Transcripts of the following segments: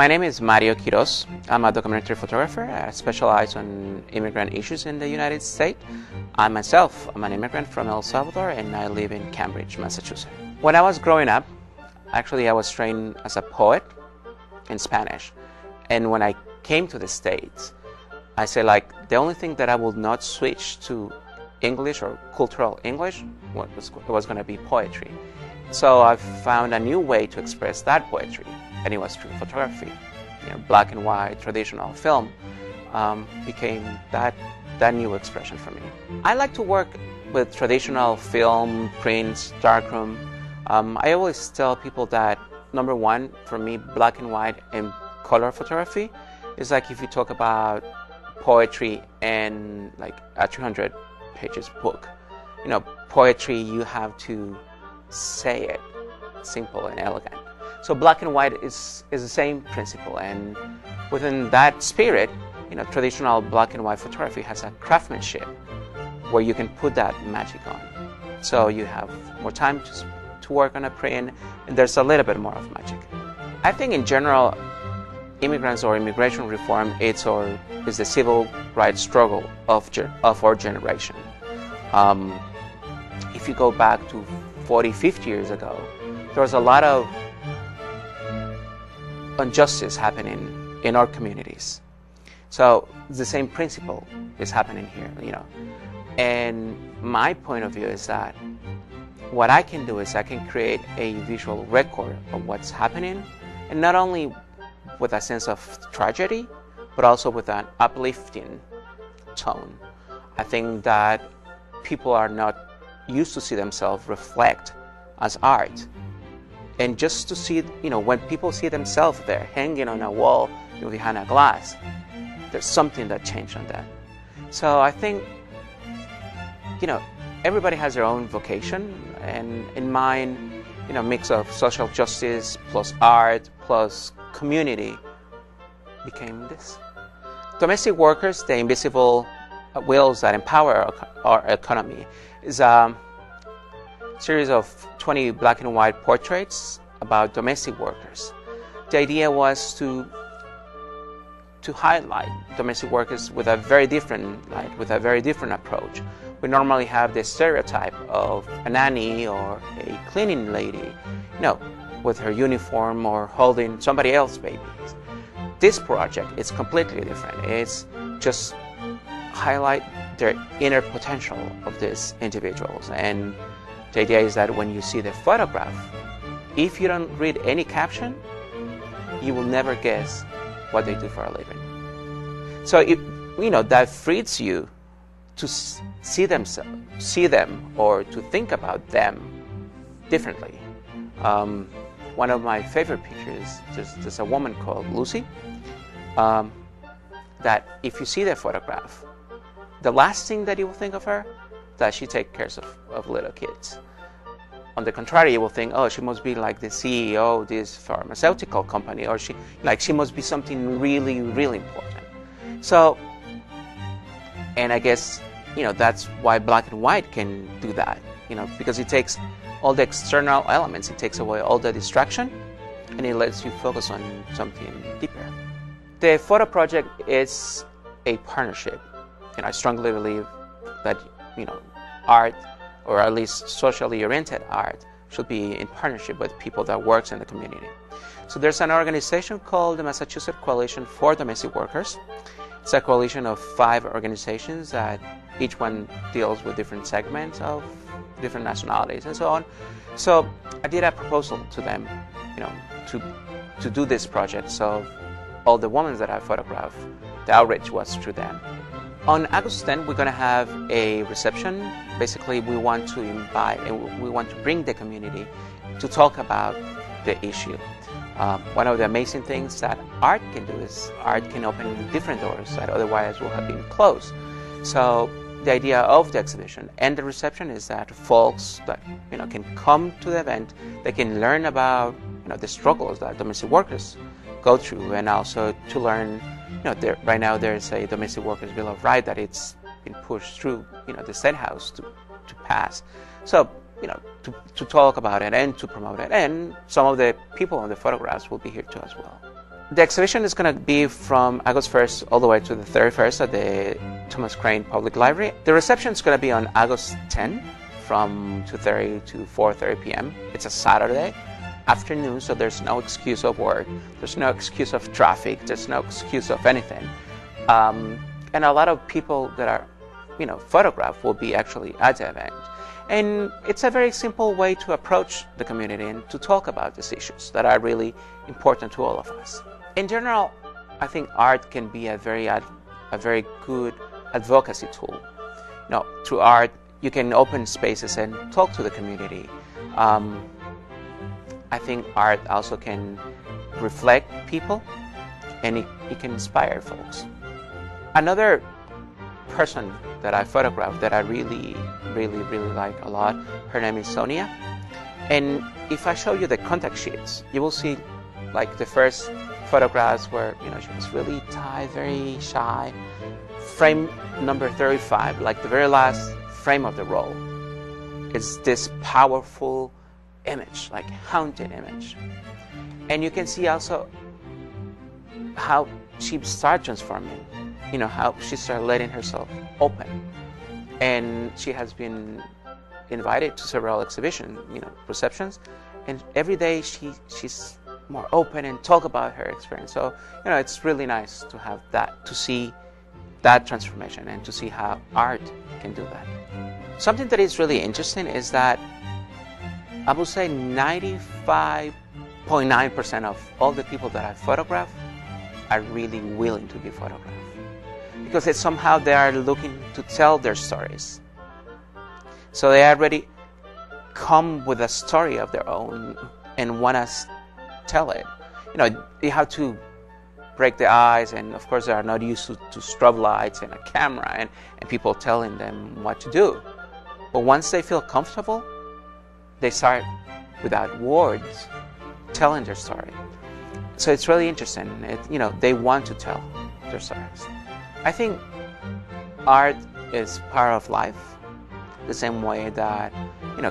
My name is Mario Quiroz. I'm a documentary photographer. I specialize on immigrant issues in the United States. I'm an immigrant from El Salvador, and I live in Cambridge, Massachusetts. When I was growing up, actually I was trained as a poet in Spanish. And when I came to the States, I say the only thing that I will not switch to English or cultural English was going to be poetry. So I found a new way to express that poetry, and it was through photography. Black and white, traditional film became that new expression for me. I like to work with traditional film, prints, darkroom. I always tell people that, number one, for me, black and white and color photography is like if you talk about poetry and a 300 pages book. Poetry, you have to say it simple and elegant. So black and white is the same principle, and within that spirit, traditional black and white photography has a craftsmanship where you can put that magic on. So you have more time to work on a print, and there's a little bit more of magic. I think in general, immigrants or immigration reform is the civil rights struggle of our generation. If you go back to 40, 50 years ago, there was a lot of injustice happening in our communities. So the same principle is happening here, And my point of view is that what I can do is I can create a visual record of what's happening, and not only with a sense of tragedy, but also with an uplifting tone. I think that people are not used to see themselves reflect as art. And just to see, when people see themselves there hanging on a wall behind a glass, there's something that changed on that. So I think, everybody has their own vocation, and in mine, mix of social justice plus art plus community became this. Domestic workers, the invisible wheels that empower our economy, is a series of 20 black and white portraits about domestic workers. The idea was to highlight domestic workers with a very different light, with a very different approach. We normally have the stereotype of a nanny or a cleaning lady, with her uniform or holding somebody else's babies. This project is completely different. It's just highlight their inner potential of these individuals. And the idea is that when you see the photograph, if you don't read any caption, you will never guess what they do for a living. So that frees you to see them or to think about them differently. One of my favorite pictures, there's a woman called Lucy, that if you see the photograph, the last thing that you will think of her, that she takes care of little kids. On the contrary, you will think, oh, she must be like the CEO of this pharmaceutical company, or she must be something really, really important. So, and I guess, that's why black and white can do that, because it takes all the external elements, it takes away all the distraction, and it lets you focus on something deeper. The photo project is a partnership. I strongly believe that, art, or at least socially oriented art, should be in partnership with people that works in the community. So there's an organization called the Massachusetts Coalition for Domestic Workers. It's a coalition of 5 organizations that each one deals with different segments of different nationalities and so on. So I did a proposal to them, to do this project. So all the women that I photographed, the outreach was through them. On August 10th, we're going to have a reception. Basically, we want to invite and we want to bring the community to talk about the issue. One of the amazing things that art can do is art can open different doors that otherwise would have been closed. So the idea of the exhibition and the reception is that folks that can come to the event, they can learn about the struggles that domestic workers go through, and also to learn. Right now there's a domestic workers bill of rights that it's been pushed through the State House to pass. So to talk about it and to promote it, and some of the people on the photographs will be here too as well. The exhibition is going to be from August 1st all the way to the 31st at the Thomas Crane Public Library. The reception is going to be on August 10 from 2:30 to 4:30 p.m. It's a Saturday afternoon, so there's no excuse of work, there's no excuse of traffic, there's no excuse of anything. And a lot of people that are, photographed will be actually at the event. And it's a very simple way to approach the community and to talk about these issues that are really important to all of us. In general, I think art can be a very good advocacy tool. Through art, you can open spaces and talk to the community. I think art also can reflect people, and it can inspire folks. Another person that I photographed that I really like a lot, her name is Sonia. And if I show you the contact sheets, you will see like the first photographs where she was really shy, very shy. Frame number 35, like the very last frame of the roll, is this powerful image, like haunted image. And you can see also how she started transforming, how she started letting herself open. And she has been invited to several exhibition, receptions, and every day she's more open and talk about her experience. So, it's really nice to have that, to see that transformation and to see how art can do that. Something that is really interesting is that I would say 95.9% of all the people that I photograph are really willing to be photographed, because it's somehow they are looking to tell their stories. So they already come with a story of their own and want to tell it. You have to break the ice, and of course they are not used to strobe lights and a camera and people telling them what to do. But once they feel comfortable, they start without words telling their story. So it's really interesting. They want to tell their stories. I think art is part of life, the same way that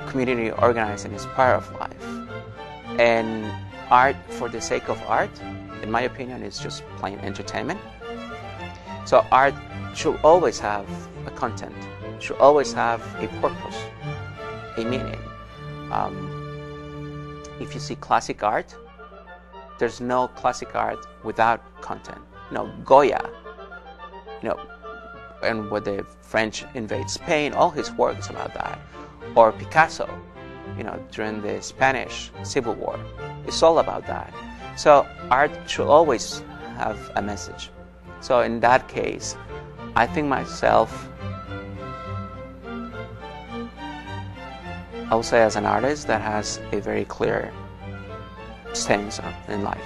community organizing is part of life. And art for the sake of art, in my opinion, is just plain entertainment. So art should always have a content, should always have a purpose, a meaning. If you see classic art, there's no classic art without content. Goya, and when the French invade Spain, all his work is about that. Or Picasso, during the Spanish Civil War, it's all about that. So art should always have a message. So in that case, I think myself, I would say as an artist that has a very clear stance in life.